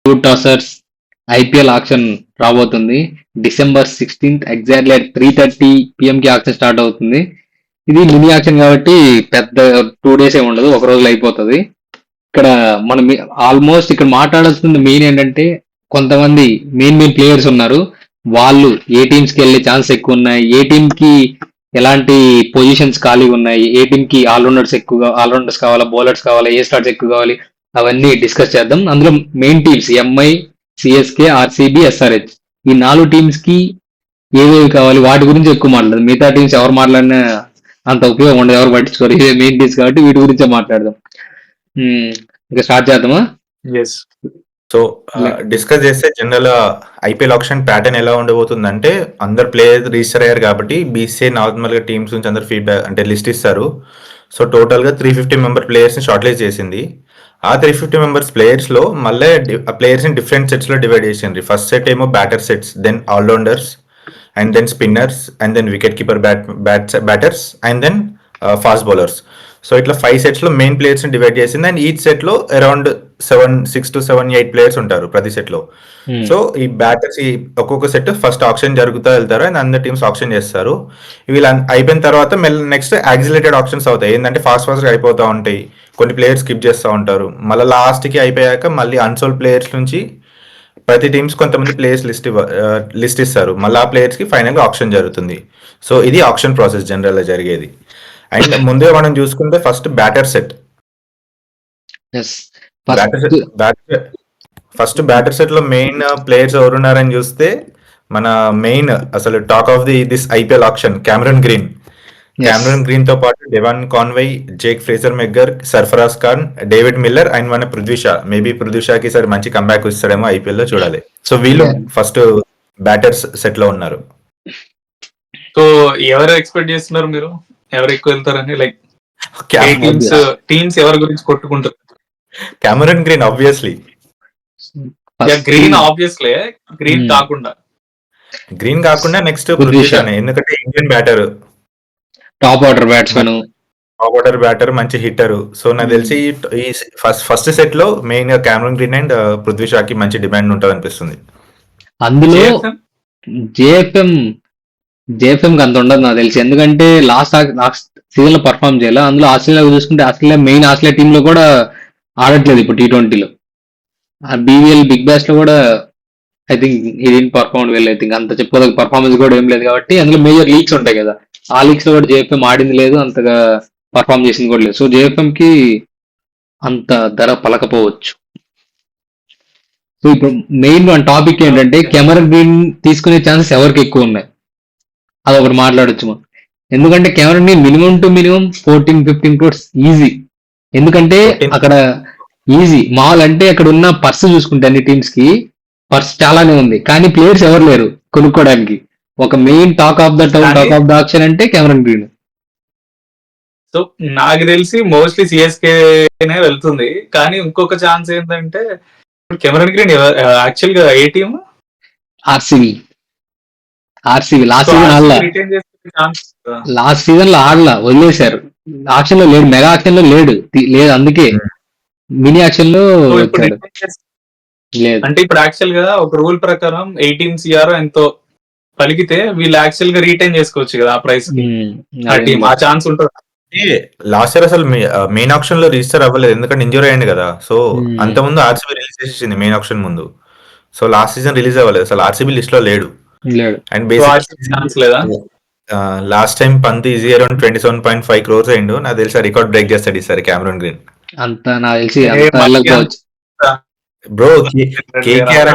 Two టాసర్స్ IPL auction రాబోతుంది. December 16th exactly at 3:30 PM కి auction start అవుతుంది. ఇది మినీ ఆక్షన్ కాబట్టి పెద్ద 2 days ఏమి ఉండదు, ఒక రోజులో అయిపోతుంది. ఇక్కడ మనం ఆల్మోస్ట్ ఇక్కడ మాట్లాడాల్సింది మెయిన్ ఏంటంటే కొంతమంది మెయిన్ ప్లేయర్స్ ఉన్నారు. వాళ్ళు ఏ టీమ్స్ కి వెళ్ళే ఛాన్స్ ఎక్కువ ఉన్నాయి, ఏ టీమ్ కి ఎలాంటి పొజిషన్స్ ఖాళీగా ఉన్నాయి, ఏ టీమ్ కి ఆల్రౌండర్స్ కావాలా, బౌలర్స్ కావాలా, ఏ స్టార్ట్స్ ఎక్కువ కావాలి, అవన్నీ డిస్కస్ చేద్దాం. అందులో main teams MI, CSK, RCB, SRH ఈ 4 టీమ్స్ కి ఏవేవి కావాలి వాటి గురించి ఎక్కువ మాట్లాడదాం. మిగతా టీమ్స్ ఎవరు మాట్లాడినా అంత ఉపయోగం ఉండదు, ఎవరు పట్టించుకోరు. ఇదే మెయిన్ టీమ్స్ కాబట్టి వీటి గురించే మాట్లాడదాం. ఇంకా స్టార్ట్ చేద్దామా? ఎస్. సో డిస్కస్ చేస్తే జనరల్ ఐపీఎల్ ఆప్షన్ ప్యాటర్న్ ఎలా ఉండబోతుందంటే, అందరు ప్లేయర్స్ రిజిస్టర్ అయ్యారు కాబట్టి బీసీఐ నార్మల్గా టీమ్స్ నుంచి అందరు ఫీడ్బ్యాక్ అంటే లిస్ట్ ఇస్తారు. సో టోటల్గా 350 మెంబర్ ప్లేయర్స్ని షార్ట్ లిస్ట్ చేసింది. ఆ 350 మెంబర్స్ ప్లేయర్స్లో మళ్ళీ ప్లేయర్స్ని డిఫరెంట్ సెట్స్లో డివైడ్ చేసింది. ఫస్ట్ సెట్ ఏమో batter sets, then allrounders, and then spinners, and then wicket keeper batters, and then fast bowlers. So ఇట్లా 5 సెట్స్లో మెయిన్ ప్లేయర్స్ని డివైడ్ చేసింది. అండ్ ఈచ్ సెట్లో అరౌండ్ 6 to 7, 8 ప్లేయర్స్ ఉంటారు ప్రతి సెట్లో. సో ఈ బ్యాటర్స్ ఈ ఒక్కొక్క సెట్ ఫస్ట్ ఆప్షన్ జరుగుతూ వెళ్తారు అండ్ అందరు టీమ్స్ ఆప్షన్ చేస్తారు. వీళ్ళు అయిపోయిన తర్వాత నెక్స్ట్ యాక్సిలేటెడ్ ఆప్షన్స్ అవుతాయి. ఏంటంటే ఫాస్ట్గా అయిపోతూ ఉంటాయి, కొన్ని ప్లేయర్స్ స్కిప్ చేస్తూ ఉంటారు. మళ్ళీ లాస్ట్కి అయిపోయాక మళ్ళీ అన్సోల్డ్ ప్లేయర్స్ నుంచి ప్రతి టీమ్స్ కొంతమంది ప్లేయర్స్ లిస్ట్ ఇస్తారు. మళ్ళీ ఆ ప్లేయర్స్కి ఫైనల్గా ఆప్షన్ జరుగుతుంది. సో ఇది ఆప్షన్ ప్రాసెస్ జనరల్గా జరిగేది. అండ్ ముందే మనం చూసుకుంటే first batter set batter set లో మెయిన్ ప్లేయర్స్ ఎవరున్నారని చూస్తే, మన మెయిన్ అసలు talk of this IPL option Cameron Green తో పాటు Devon Conway, Jake Fraser McGurk, Sarfaraz Khan, David Miller and మన పృథ్వీ షా. మేబీ పృథ్వీ షాకి సరే మంచి కంబ్యాక్ ఇస్తాడేమో ఐపీఎల్ లో, చూడాలి. సో వీళ్ళు ఫస్ట్ బ్యాటర్స్ సెట్ లో ఉన్నారు. సో ఎవరు ఎక్స్పెక్ట్ చేస్తున్నారు మీరు, ఎవరు ఎక్కువ వెళ్తారని? లైక్ టీమ్స్ ఎవరి గురించి కొట్టుకుంటారు? Cameron green obviously. Green obviously, green కాకుండా నెక్స్ట్ పృథ్వీ షానే, ఎందుకంటే Indian batter, top order batter, మంచి హిట్టర్. సో నాకు తెలిసి ఈ ఫస్ట్ సెట్ లో మెయిన్ గా కెమెరన్ గ్రీన్ అండ్ పృథ్వీ షాకి మంచి డిమాండ్ ఉంటుంది అనిపిస్తుంది. అందులో జేఎఫ్ఎం అంత ఉండదు నాకు తెలిసి, ఎందుకంటే లాస్ట్ సీజన్ లో పర్ఫార్మ్ చేయాలి. అందులో ఆస్ట్రేలియా చూసుకుంటే ఆస్ట్రేలియా టీమ్ లో కూడా ఆడట్లేదు ఇప్పుడు T20లో. బీవీఎల్ బిగ్ బ్యాష్ లో కూడా ఐ థింక్ ఇది పర్ఫార్మ్ వెల్. ఐ థింక్ అంత చెప్పుకోదగ్గ పర్ఫార్మెన్స్ కూడా ఏం లేదు కాబట్టి అందులో మేజర్ లీగ్స్ ఉంటాయి కదా, ఆ లీగ్స్ లో కూడా జేఎఫ్ఎం ఆడింది లేదు, అంతగా పర్ఫార్మ్ చేసింది కూడా లేదు. సో జేఎఫ్ఎం కి అంత ధర పలకపోవచ్చు. సో ఇప్పుడు మెయిన్ టాపిక్ ఏంటంటే కెమెరన్ గ్రీన్ తీసుకునే ఛాన్సెస్ ఎవరికి ఎక్కువ ఉన్నాయి అదొకటి మాట్లాడొచ్చు మనం. ఎందుకంటే Cameron green minimum to minimum 14-15 crores easy. ఎందుకంటే అక్కడ ఈజీ మాల్ అంటే అక్కడ ఉన్న పర్స్ చూసుకుంటే అన్ని టీమ్స్ కి పర్స్ చాలానే ఉంది, కానీ ప్లేయర్స్ ఎవరు లేరు కొనుక్కోవడానికి. ఒక main talk of the town, talk of the option అంటే కెమెరన్ గ్రీన్. సో నాకు తెలిసి మోస్ట్లీ సిఎస్కే వెళ్తుంది. కానీ ఇంకొక ఛాన్స్ ఏంటంటే కెమెరన్ గ్రీన్ యాక్చువల్ గా ఏ టీమ్? ఆర్సీబీ లాస్ట్ సీజన్ లో ఆడలా, వదిలేశారు. ఆక్షన్ లో లేడు, మెగా ఆక్షన్ లో లేదు, అందుకే మినీ ఆక్షన్ లో లేదు. అంటే ఇప్పుడు యాక్చువల్ గా ఒక రూల్ ప్రకారం 18 CR ఎంతో పలికితే వీళ్ళు యాక్చువల్ గా రీటైన్ చేసుకోవచ్చు కదా ఆ ప్రైస్ కి, ఆ ఛాన్స్ ఉంటుంది. లాస్ట్ ఇయర్ అసలు మెయిన్ ఆప్షన్ లో రిజిస్టర్ అవ్వలేదు, ఎందుకంటే ఇంజూరీ అయ్యింది కదా. సో అంత ముందు ఆర్సీబీ రిలీజ్ చేసేసింది మెయిన్ ఆప్షన్ ముందు. సో లాస్ట్ సీజన్ రిలీజ్ అవ్వలేదు, అసలు ఆర్సీబీ లిస్ట్ లో లేడు. And last time Pant easy around 27.5 crores అయిండు. నాకు తెలిసి రికార్డ్ బ్రేక్ చేస్తాడు ఈసారి కెమెరన్ గ్రీన్. అంత నాకు తెలిసి బ్రో, కేకేఆర్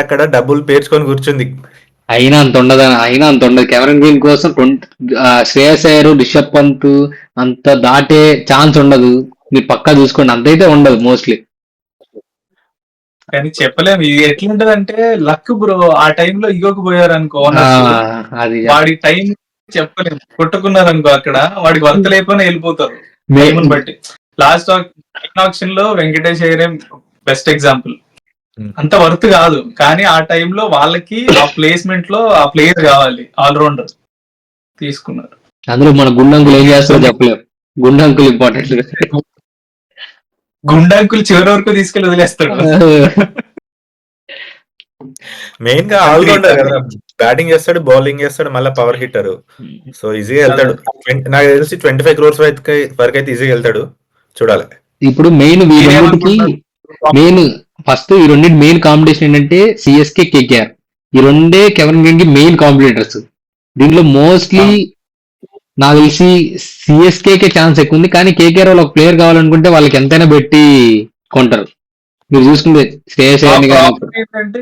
అక్కడ డబ్బులు పేర్చుకొని కూర్చుంది. అయినా అంత ఉండదు కెమెరన్ గ్రీన్ కోసం. శ్రేయస్ అయ్యర్, రిషబ్ పంత్ అంత దాటే ఛాన్స్ ఉండదు. మీరు పక్కా చూసుకోండి, అంతైతే ఉండదు మోస్ట్లీ. కానీ చెప్పలేము ఇది ఎట్లుంటది అంటే లక్ బ్రో. ఆ టైంలో ఇగోకి పోయారు అనుకో, వాడి టైం చెప్పలేము. కొట్టుకున్నారు అనుకో అక్కడ, వాడికి వర్త లేకపోయినా వెళ్ళిపోతారు టైం బట్టి. లాస్ట్ ఆప్షన్ లో వెంకటేష్ అయ్యరే బెస్ట్ ఎగ్జాంపుల్. అంత వర్త్ కాదు, కానీ ఆ టైంలో వాళ్ళకి ఆ ప్లేస్మెంట్ లో ఆ ప్లేయర్ కావాలి, ఆల్రౌండర్ తీసుకున్నారు. అందులో మన గుండంకులు ఏం చేస్తారో చెప్పలేరు. గుండంకులు ఇంపార్టెంట్. గుండాంకులు చివరి వరకు తీసుకెళ్లి వదిలేస్తాడు. మెయిన్ గా ఆల్రౌండర్ కదా, బ్యాటింగ్ చేస్తాడు, బౌలింగ్ చేస్తాడు, మళ్ళీ పవర్ హిట్టర్. సో ఈజీగా వెళ్తాడు. నాకు తెలిసి 25 crores వరకు అయితే ఈజీగా వెళ్తాడు. చూడాలి. ఇప్పుడు మెయిన్ మెయిన్ ఫస్ట్ ఈ రెండింటి మెయిన్ కాంపిటీషన్ ఏంటంటే సిఎస్కే కేకేఆర్. ఈ రెండే కెమెరన్ గ్రీన్ కి మెయిన్ కాంపిటేటర్స్. దీంట్లో మోస్ట్లీ నాకు తెలిసి సిఎస్కే ఛాన్స్ ఎక్కువ ఉంది, కానీ కేకేఆర్ వాళ్ళు ఒక ప్లేయర్ కావాలనుకుంటే వాళ్ళకి ఎంతైనా పెట్టి కొంటారు. మీరు చూసుకుంటే శ్రేయస్ అయ్యర్ ఏంటంటే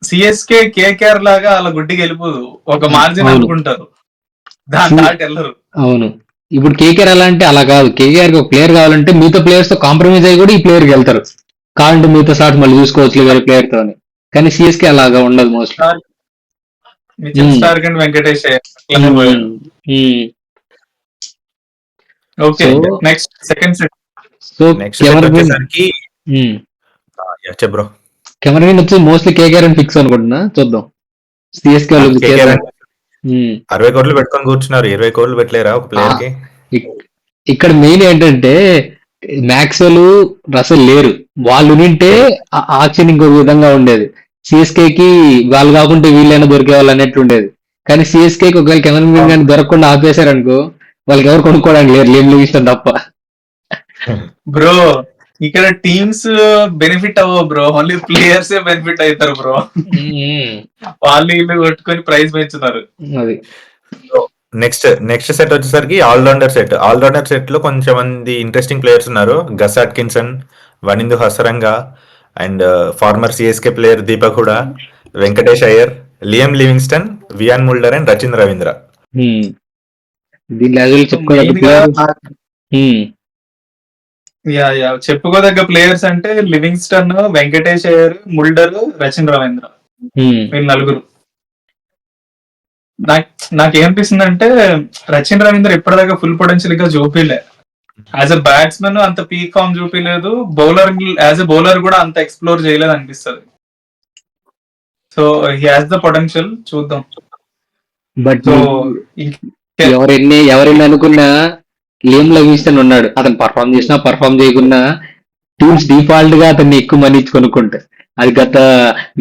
సిఎస్కే కేకేఆర్ లాగా అలా గుడ్డికి వెళ్ళిపోదు, ఒక మార్జిన్ అనుకుంటారు, దాని దాటి వెళ్ళరు. అవును, ఇప్పుడు కేకేఆర్ ఎలా అంటే అలా కాదు. కేకేఆర్ కి ఒక ప్లేయర్ కావాలంటే మిగతా ప్లేయర్స్ తో కాంప్రమైజ్ అయ్యి కూడా ఈ ప్లేయర్ కి వెళ్తారు. కావాలంటే మిగతా షాట్ మళ్ళీ చూసుకోవచ్చు వేరే ప్లేయర్ తో. కానీ సిఎస్కే అలాగా ఉండదు మోస్ట్లీ. స్టార్ కంటే Venkatesh okay. Next second set. So bro Cameron వచ్చి మోస్ట్లీ కేకేఆర్ అని ఫిక్స్ అనుకుంటున్నా. చూద్దాం. సిఎస్కే 60 కోట్లు పెట్టుకొని కూర్చున్నారు, 20 కోట్లు పెట్టలేరా ఒక ప్లేయర్ కి? ఇక్కడ మెయిన్ ఏంటంటే మ్యాక్స్వెల్, రసెల్ లేరు. వాళ్ళు నింటే ఆక్షన్ ఇంకొక విధంగా ఉండేది. సిఎస్కే కి వాళ్ళు కాకుంటే వీళ్ళైనా దొరికే వాళ్ళు అన్నట్లు ఉండేది. కానీ సిఎస్కే కి ఒకవేళ కెమెరన్ గ్రీన్ కానీ దొరకకుండా ఆపేశారనుకో, వాళ్ళకి ఎవరు కొనుక్కోవడానికి లేరు, లిమ్ లివింగ్స్టన్ తప్ప. బ్రో ఇక్కడ టీమ్స్ బెనిఫిట్ అవ్వవు బ్రో, ఓన్లీ ప్లేయర్స్ బెనిఫిట్ అవుతారు బ్రో. వాళ్ళు ఇల్లు కొట్టుకొని ప్రైజ్ పెంచుతారు. అది నెక్స్ట్ సెట్ వచ్చేసరికి ఆల్రౌండర్ సెట్ లో కొంచెం మంది ఇంట్రెస్టింగ్ ప్లేయర్స్ ఉన్నారు. Gus Atkinson, Wanindu Hasaranga, and former CSK player Deepak Hooda, Venkatesh Iyer, Liam Livingstone, Wiaan Mulder and Rachin Ravindra. చెప్పుకోదగ్గ ప్లేయర్స్ అంటే లివింగ్స్టన్, వెంకటేష్ అయ్యర్, ముల్డర్, రచిన్ రవీంద్ర, వీళ్ళు నలుగురు. నాకేమనిపిస్తుంది అంటే రచిన్ రవీంద్ర ఇప్పటిదాకా ఫుల్ పొటెన్షియల్ గా చూపిలే. యాజ్ అ బ్యాట్స్మెన్ అంత పీక్ ఫామ్ చూపిలేదు, బౌలర్ యాజ్ ఎ బౌలర్ కూడా అంత ఎక్స్ప్లోర్ చేయలేదు అనిపిస్తుంది. So he has the potential, చూద్దాం. బట్ ఎవరెన్ని అనుకున్నా లియం లివింగ్స్టన్ ఉన్నాడు. అతను పర్ఫామ్ చేసినా పర్ఫామ్ చేయకున్నా టీమ్స్ డిఫాల్ట్ గా అతన్ని ఎక్కువ మనీ ఇచ్చి కొనుక్కుంటారు. అది గత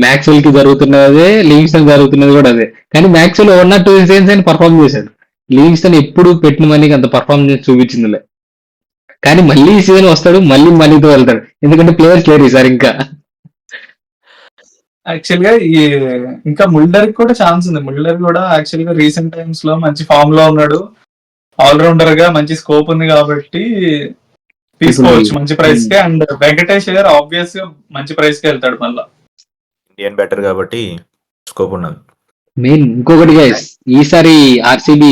మ్యాక్స్వెల్ కి జరుగుతున్నదే, లివింగ్స్టన్ జరుగుతున్నది కూడా అదే. కానీ మ్యాక్స్వెల్ 1 or 2 సీజన్స్ అని పర్ఫామ్ చేశాడు. లివింగ్స్టన్ ఎప్పుడు పెట్టిన మనీకి అంత పర్ఫార్మెన్స్ చూపించిందిలే. కానీ మళ్ళీ ఈ సీజన్ వస్తాడు, మళ్ళీ మనీతో వెళ్తాడు, ఎందుకంటే ప్లేయర్స్ లేరు ఈసారి. ఇంకా యాక్చువల్ గా ఇంకా ముల్డర్ కి కూడా ఛాన్స్ ఉంది. ముల్డర్ కూడా యాక్చువల్ గా రీసెంట్ టైమ్స్ లో మంచి ఫామ్ లో ఉన్నాడు, ఆల్రౌండర్ గా మంచి స్కోప్ ఉంది కాబట్టి తీసుకోవచ్చు మంచి ప్రైస్ కి. అండ్ వెంకటేష్ గారు ఆబ్వియస్ గా మంచి ప్రైస్ కి వెళ్తాడు మళ్ళా, ఇండియన్ బ్యాటర్ కాబట్టి స్కోప్ ఉన్నది. మెయిన్ ఇంకొకటి గైస్, ఈసారి ఆర్సీబీ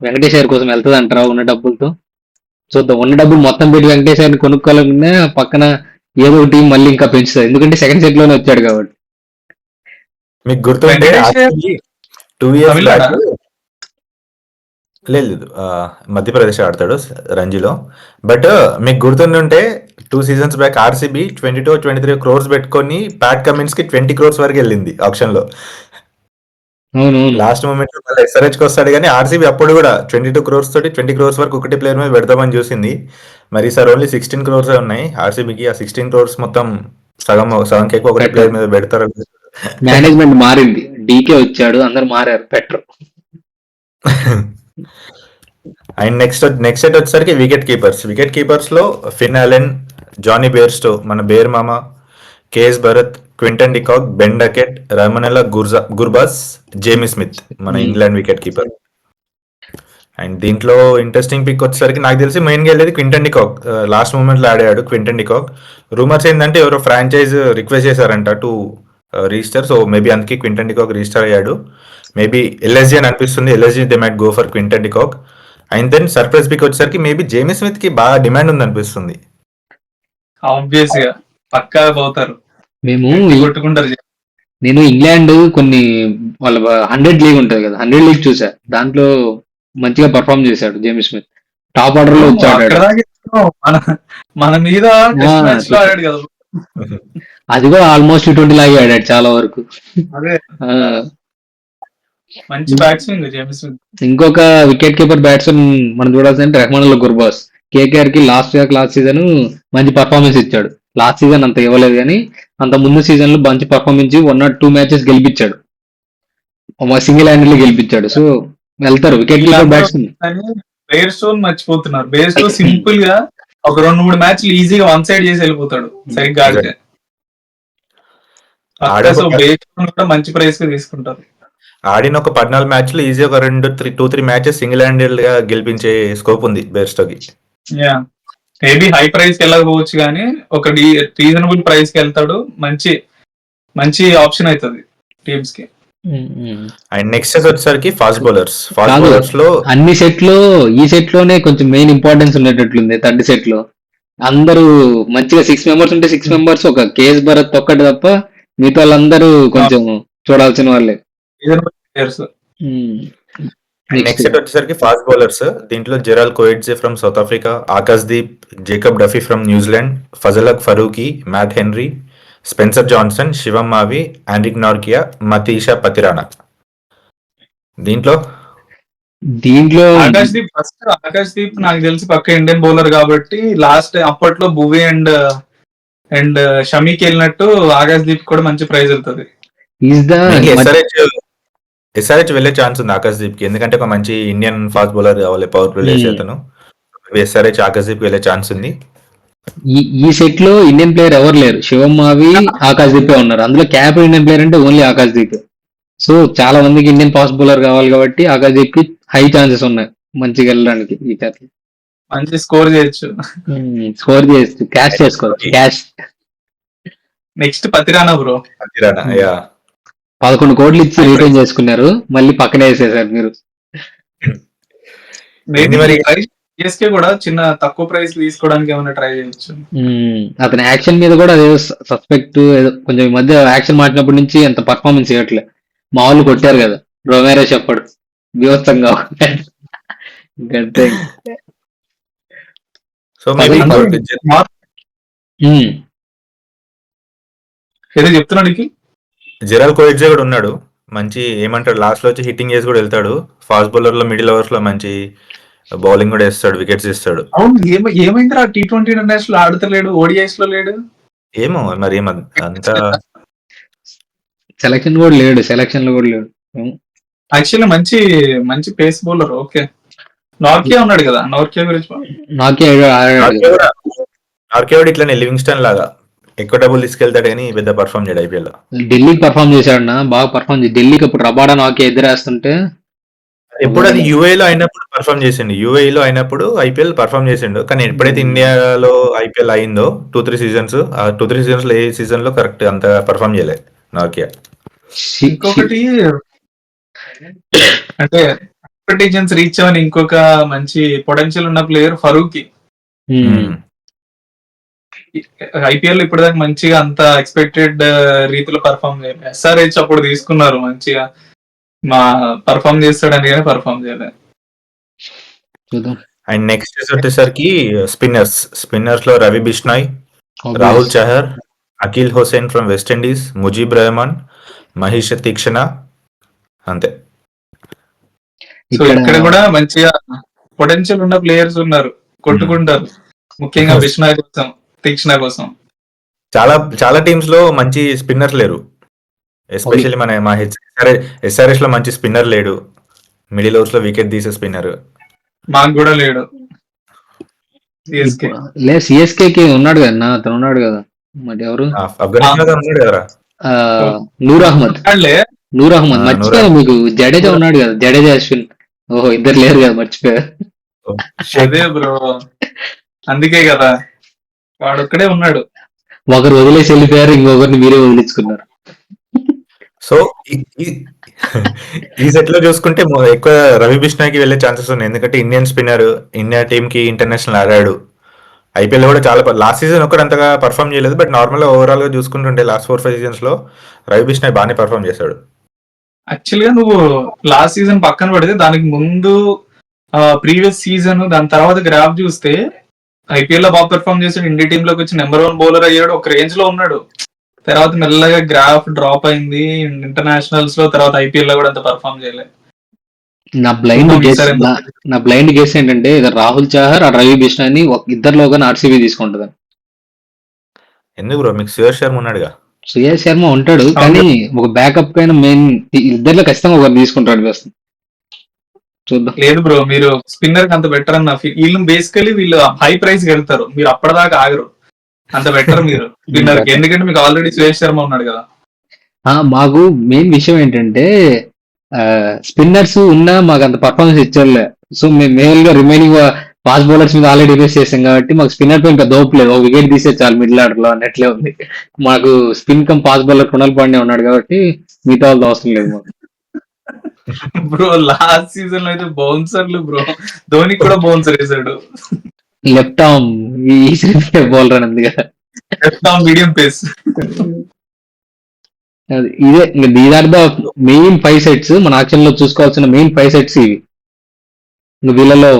వెంకటేష్ గారి కోసం వెళ్తుంది అంటారా ఉన్న డబ్బులతో? చూద్దాం. ఉన్న డబ్బులు మొత్తం పెట్టి వెంకటేష్ గారిని కొనుక్కోవాలన్నా పక్కన ఏదో ఒక టీం మళ్ళీ ఇంకా పెంచుతుంది, ఎందుకంటే సెకండ్ సెట్ లోనే వచ్చాడు కాబట్టి. మీకు గుర్తుంటే 2 years బ్యాక్, లేదు మధ్యప్రదేశ్ ఆడతాడు రంజీలో. బట్ మీకు గుర్తుంటే 2 seasons బ్యాక్ ఆర్సీబీ 22-23 crores పెట్టుకొని ప్యాట్ కమిన్స్ కి 20 crores వరకు వెళ్ళింది ఆప్షన్ లో. లాస్ట్ మూమెంట్ లో మళ్ళీ ఎస్ఆర్హెచ్ కి వస్తాడు, కానీ ఆర్సీబీ అప్పుడు కూడా 22 crores తోటి 20 crores వరకు ఒకటి ప్లేయర్ మీద పెడదామని చూసింది. మరి సార్ ఓన్లీ 16 crores ఉన్నాయి ఆర్సీబీకి. ఆ 16 crores మొత్తం సగం కేక్ ఒకటి ప్లేయర్ మీద పెడతారు. మేనేజ్మెంట్ మారింది, డీకే వచ్చాడు, అందరు మారారు, పెట్టరు. అండ్ నెక్స్ట్ సెట్ వచ్చేసరికి వికెట్ కీపర్స్ లో ఫిన్ అలెన్, జానీ బేర్స్టో, మన బేర్ మామ, KS Bharat, Quinton de Kock, Ben Duckett, Rahmanullah Gurbaz, Jamie Smith, మన ఇంగ్లాండ్ వికెట్ కీపర్. అండ్ దీంట్లో ఇంట్రెస్టింగ్ పిక్ వచ్చేసరికి నాకు తెలిసి మెయిన్ గా వెళ్ళేది క్వింటన్ డికాక్. లాస్ట్ మూమెంట్ లో ఆడాడు క్వింటన్ డికాక్. రూమర్స్ ఏంటంటే ఎవరో ఫ్రాంచైజ్ రిక్వెస్ట్ చేశారంట టు రిజిస్టర్, సో మేబీ అందుకే క్వింటన్ డికాక్ రిజిస్టర్ అయ్యాడు. మేబీ ఎల్ఎస్జీ అని అనిపిస్తుంది, LSG they might go for Quinton de Kock. And then surprise pick వచ్చేసరికి మేబీ జేమీ స్మిత్ కి బాగా డిమాండ్ ఉంది అనిపిస్తుంది. ఆబ్వియస్ గా పక్కా పోతారు. నేను ఇంగ్లాండ్ కొన్ని వాళ్ళ 100 లీగ్ ఉంటది కదా, 100 లీగ్ చూసా, దాంట్లో మంచిగా పర్ఫామ్ చేశాడు జేమీ స్మిత్. టాప్ ఆర్డర్ లో వచ్చాడు. మన మీద ఆడాడు కదా, అది కూడా ఆల్మోస్ట్ 20 లాగే ఆడాడు చాలా వరకు. మంచి బ్యాట్స్మెన్ జేమీ స్మిత్. ఇంకొక వికెట్ కీపర్ బ్యాట్స్మెన్ మనం చూడాల్సిందంటే రహమానుల్లా గుర్బాస్. కేకేఆర్ కి లాస్ట్ సీజన్ మంచి పర్ఫార్మెన్స్ ఇచ్చాడు. లాస్ట్ సీజన్ అంత ఇవ్వలేదు కానీ అంత ముందు సీజన్ లో మంచి పర్ఫార్మెన్స్ 1 or 2 మ్యాచెస్ గెలిపించాడు, సింగిల్ హ్యాండెడ్ లో గెలిపించాడు. సో వెళ్తారు wicket keeper batsmen. Bairstow మర్చిపోతున్నారు. బేర్ స్టోన్ సింపుల్ గా ఒక 2-3 మ్యాచ్లు ఈజీగా వన్ సైడ్ చేసి వెళ్ళిపోతాడు సరిగ్గా ఆడితే. సో బేర్ స్టోన్ కూడా మంచి ప్రైస్ గా తీసుకుంటారు. ఆడిన ఒక 14 మ్యాచ్లు ఈజీ ఒక 2-3 మ్యాచెస్ సింగిల్ హ్యాండెడ్ గా గెలిపించే స్కోప్ ఉంది బేర్స్టోకి. మేబీ హై ప్రైస్ కి వెళ్ళకపోవచ్చు కానీ ఒక రీజనబుల్ ప్రైస్ కి వెళ్తాడు. మంచి మంచి ఆప్షన్ అవుతుంది టీమ్స్ కి. అండ్ నెక్స్ట్ వచ్చేసరికి ఫాస్ట్ బౌలర్స్ లో అన్ని సెట్ లో ఈ సెట్ లోనే కొంచెం మెయిన్ ఇంపార్టెన్స్ ఉండేటట్లుంది. థర్డ్ సెట్ లో అందరూ మంచిగా 6 members ఉంటే 6 members ఒక కేఎస్ భరత్ ఒక్కటి తప్ప మిగతా వాళ్ళందరూ కొంచెం చూడాల్సిన వాళ్ళే. నెక్స్ట్ సెట్ వచ్చేసరికి ఫాస్ట్ బౌలర్స్. దీంట్లో Gerald Coetzee from South Africa, Akashdeep, Jacob Duffy from New Zealand, Fazalhaq Farooqi, Matt Henry, Spencer Johnson, Shivam Mavi, Anrich నార్కియా, Matheesha Pathirana. దీంట్లో ఆకాశ్దీప్ నాకు తెలిసి పక్క ఇండియన్ బౌలర్ కాబట్టి లాస్ట్ అప్పట్లో భువి అండ్ షమీకి వెళ్ళినట్టు ఆకాశ్దీప్ కూడా మంచి ప్రైజ్ వెళ్తుంది. ఎస్ఆర్హెచ్ వెళ్ళే ఛాన్స్ ఉంది ఆకాశ్దీప్ కి, ఎందుకంటే ఒక మంచి ఇండియన్ ఫాస్ట్ బౌలర్ కావాలి, పవర్ ప్లే చేతను. ఎస్ఆర్హెచ్ ఆకాశ్దీప్ వెళ్ళే ఛాన్స్ ఉంది. ఈ సెట్ లో ఇండియన్ ప్లేయర్ ఎవరు లేరు, శివం మావి, ఆకాశ్దీప్ ఉన్నారు. అందులో క్యాప్ ఇండియన్ ప్లేయర్ అంటే ఓన్లీ ఆకాశ్దీప్. సో చాలా మందికి ఇండియన్ ఫాస్ట్ బౌలర్ కావాలి కాబట్టి ఆకాశ్దీప్ కి హై ఛాన్సెస్ ఉన్నాయి మంచిగా వెళ్ళడానికి. ఈ సెట్ మంచి స్కోర్ చేయొచ్చు, క్యాష్ చేసుకోవచ్చు. Cash next Pathirana bro. 11 కోట్లు ఇచ్చి రిటర్న్ చేసుకున్నారు, మళ్ళీ పక్కనే వేసేసారు మీరు. సిఎస్కే కూడా చిన్న తక్కువ ప్రైస్ తీసుకోవడానికి ఏమైనా ట్రై చేయొచ్చు. అతని యాక్షన్ మీద కూడా అదే సస్పెక్ట్. కొంచెం ఈ మధ్య యాక్షన్ మాటినప్పటి నుంచి అంత పర్ఫార్మెన్స్ చేయట్లే. మా వాళ్ళు కొట్టారు కదా రొమేరో చెప్పాడు బీభత్సంగా. సో ఏదో చెప్తున్నాడు. జెరాల్ కోయిట్జే కూడా ఉన్నాడు, మంచి ఏమంటాడు లాస్ట్ లో వచ్చి హిట్టింగ్ చేసి కూడా వెళ్తాడు. ఫాస్ట్ బౌలర్ లో మిడిల్ ఓవర్స్ లో మంచి బౌలింగ్ కూడా వేస్తాడు, వికెట్స్ ఇస్తాడు. అవును, ఏమైందిరా T20 ఇంటర్నేషనల్ ఆడుతలేడు, ఓడిఐస్ లో లేడు. ఏమో మరి అంత సెలక్షన్ కూడా లేడు. యాక్చువల్లీ మంచి మంచి పేస్ బౌలర్. ఓకే, నార్కియా ఉన్నాడు కదా, నార్కియా గురించి నార్కియా ఇట్లానే లివింగ్స్టన్ లాగా ఎక్కువ డబ్బులు తీసుకెళ్తాడు కానీ పెద్ద పర్ఫామ్ చేయడు. ఐపీఎల్ ఢిల్లీకి పర్ఫామ్ చేశాడు, బాగా పర్ఫామ్ చేసి ఢిల్లీకి అప్పుడు రబాడా నాకే ఎదురేస్తుంటే ఎప్పుడు అది యూఏలో అయినప్పుడు పర్ఫామ్ చేసిండు. యూఏలో అయినప్పుడు ఐపీఎల్ పర్ఫామ్ చేసిండు, కానీ ఎప్పుడైతే ఇండియాలో ఐపీఎల్ అయిందో 2-3 సీజన్స్, ఆ 2-3 సీజన్స్ లో ఏ సీజన్ లో కరెక్ట్ అంత పర్ఫామ్ చేయలేదు నార్కియా. ఇంకొకటి అంటే ఎక్స్పెక్టేషన్స్ రీచ్ అవని ఇంకొక మంచి పొటెన్షియల్ ఉన్న ప్లేయర్ ఫరూకీ. ఐపీఎల్ ఇప్పటిదాకా మంచిగా అంత ఎక్స్పెక్టెడ్ రీతిలో పర్ఫామ్ చేయలేదు. ఎస్ఆర్హెచ్ అప్పుడు తీసుకున్నారు మంచిగా మా పర్ఫామ్ చేస్తాడని కానీ పర్ఫామ్ చేయలేదు. అండ్ నెక్స్ట్ వచ్చేసరికి స్పిన్నర్స్ లో రవి బిష్నాయ్, రాహుల్ చహర్, అఖిల్ హుసేన్ ఫ్రమ్ వెస్టిండీస్, ముజీబ్ రెహమాన్, మహేష్ తీక్షణ. అంతే. సో ఇక్కడ కూడా మంచిగా పొటెన్షియల్ ఉన్న ప్లేయర్స్ ఉన్నారు, కొట్టుకుంటారు. ముఖ్యంగా బిష్నాయ్ కోసం, తీక్షణ కోసం. చాలా టీమ్స్ లో మంచి స్పిన్నర్ లేరు, ఎస్పెషల్లీ మా ఎస్ఆర్ఎస్ లో మంచి స్పిన్నర్ లేడు. మిడిల్ ఓవర్స్ లో వికెట్ తీసే స్పిన్నర్ మాకు కూడా లేడు. సిఎస్కే కి ఉన్నాడు కదా, అతను ఉన్నాడు కదా, మరి ఎవరు ఆఫ్ఘనిస్తాన్ ఉన్నాడు కదా, నూర్ అహ్మద్. మర్చిపోయారు మీకు, జడేజా ఉన్నాడు కదా, జడేజా అశ్విన్. ఓహో, ఇద్దరు లేరు కదా, మర్చిపోయారు. అదే బ్రో, అందుకే కదా వాడు ఒక్కడే ఉన్నాడు. ఒకరు వదిలేసి వెళ్ళిపోయారు, ఇంకొకరిని మీరే వదిలించుకున్నారు. సో ఈ సెట్ లో చూసుకుంటే ఎక్కువ రవి బిష్నాయ్కి వెళ్ళే ఛాన్సెస్ ఉన్నాయి, ఎందుకంటే ఇండియన్ స్పిన్నర్, ఇండియా టీమ్ కి ఇంటర్నేషనల్ ఆడాడు. ఐపీఎల్ కూడా చాలా లాస్ట్ సీజన్ ఒకటి అంతగా పర్ఫామ్ చేయలేదు, బట్ నార్మల్ గా ఓవరాల్ గా చూసుకుంటుంటే లాస్ట్ 4-5 సీజన్స్ లో రవి బిష్నాయ్ బాగానే పర్ఫామ్ చేశాడు. యాక్చువల్ గా నువ్వు లాస్ట్ సీజన్ పక్కన పడితే దానికి ముందు ప్రీవియస్ సీజన్, దాని తర్వాత గ్రాఫ్ చూస్తే ఐపీఎల్ లో బాగా పెర్ఫామ్ చేసాడు, ఇండియా టీమ్ లోకి వచ్చి నెంబర్ 1 బౌలర్ అయ్యాడు, ఒక రేంజ్ లో ఉన్నాడు. తర్వాత మెల్లగా గ్రాఫ్ డ్రాప్ అయింది ఇంటర్నేషనల్స్ లో, తర్వాత ఐపీఎల్ లో కూడా అంత పర్ఫామ్ చేయలేదు. నా బ్లైండ్ చూద్దాం గెస్ ఈసారి ఎంత నా బ్లైండ్ గెస్ ఏంటంటే ఇద్దరు రాహుల్ చాహర్ ఆ రవి బిష్నాని ఇద్దరిలో కానీ ఆర్సీబీ తీసుకుంటది. ఎందుకు బ్రో మీకు సురేష్ శర్మ ఉన్నాడుగా. శ్రేయస్ శర్మ ఉంటాడు కానీ ఒక బ్యాకప్ కైనా మెయిన్ ఇద్దరిలో ఖచ్చితంగా ఒకరు తీసుకుంటాడు అనిపిస్తుంది. చూద్దాం. లేదు బ్రో, మీరు స్పిన్నర్ కి అంత బెటర్ అన్న వీళ్ళు బేసికలీ వీళ్ళు హై ప్రైస్ కి వెళ్తారు, మీరు అప్పటిదాకా ఆగరు. అంత బెటర్ మీరు స్పిన్నర్ కి, ఎందుకంటే మీకు ఆల్రెడీ సురేష్ శర్మ ఉన్నాడు కదా. మాకు మెయిన్ విషయం ఏంటంటే స్పిన్నర్స్ ఉన్నా మాకు అంత పర్ఫార్మెన్స్ ఇచ్చేలే. సో మేము మెయిన్ గా రిమైనింగ్ ఫాస్ట్ బౌలర్స్ మీద ఆల్రెడీ ఇన్వెస్ట్ చేసాం కాబట్టి మాకు స్పిన్నర్ పై ఇంకా దోపలేదు. ఒక వికెట్ తీసే చాలు మిడిల్ ఆర్డర్ లో అన్నట్లే ఉంది. మాకు spin come fast bowler Krunal Pandya ఉన్నాడు కాబట్టి మిగతా వాళ్ళతో అవసరం లేదు మాకు. బ్రో లాస్ట్ సీజన్ లో అయితే బౌన్సర్లు బ్రో, ధోని కూడా బౌన్సర్ వేసాడు. లెఫ్ట్ ఆర్మ్ ఈ బౌలర్ అని ఉంది కదా, మీడియం పేస్. ఇదే these are the main 5 sets మన ఆక్షన్ లో చూసుకోవాల్సిన మెయిన్ 5 సెట్స్ ఇవి. వీళ్ళలో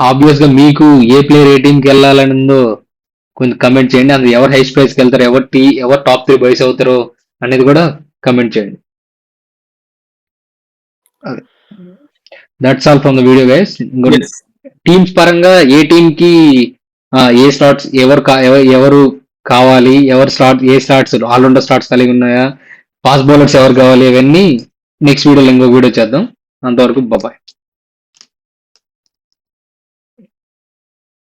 ఆబ్వియస్ గా మీకు ఏ ప్లేయర్ ఏ టీమ్ కి వెళ్ళాలని ఉందో కొంచెం కమెంట్ చేయండి. అందులో ఎవరు హైస్ట్ ప్రైస్ కి వెళ్తారు, ఎవరు టాప్ 3 బాయ్స్ అవుతారో అనేది కూడా కమెంట్ చేయండి. That's all from the video guys. Teams పరంగా ఏ టీమ్ కి ఏ స్లాట్స్ ఎవరు కావాలి, ఏ స్లాట్స్ ఆల్రౌండర్ స్లాట్స్ కలిగి ఉన్నాయా, ఫాస్ట్ బౌలర్స్ ఎవరు కావాలి, ఇవన్నీ నెక్స్ట్ వీడియోలో ఇంకో వీడియో చేద్దాం. అంతవరకు బాయ్.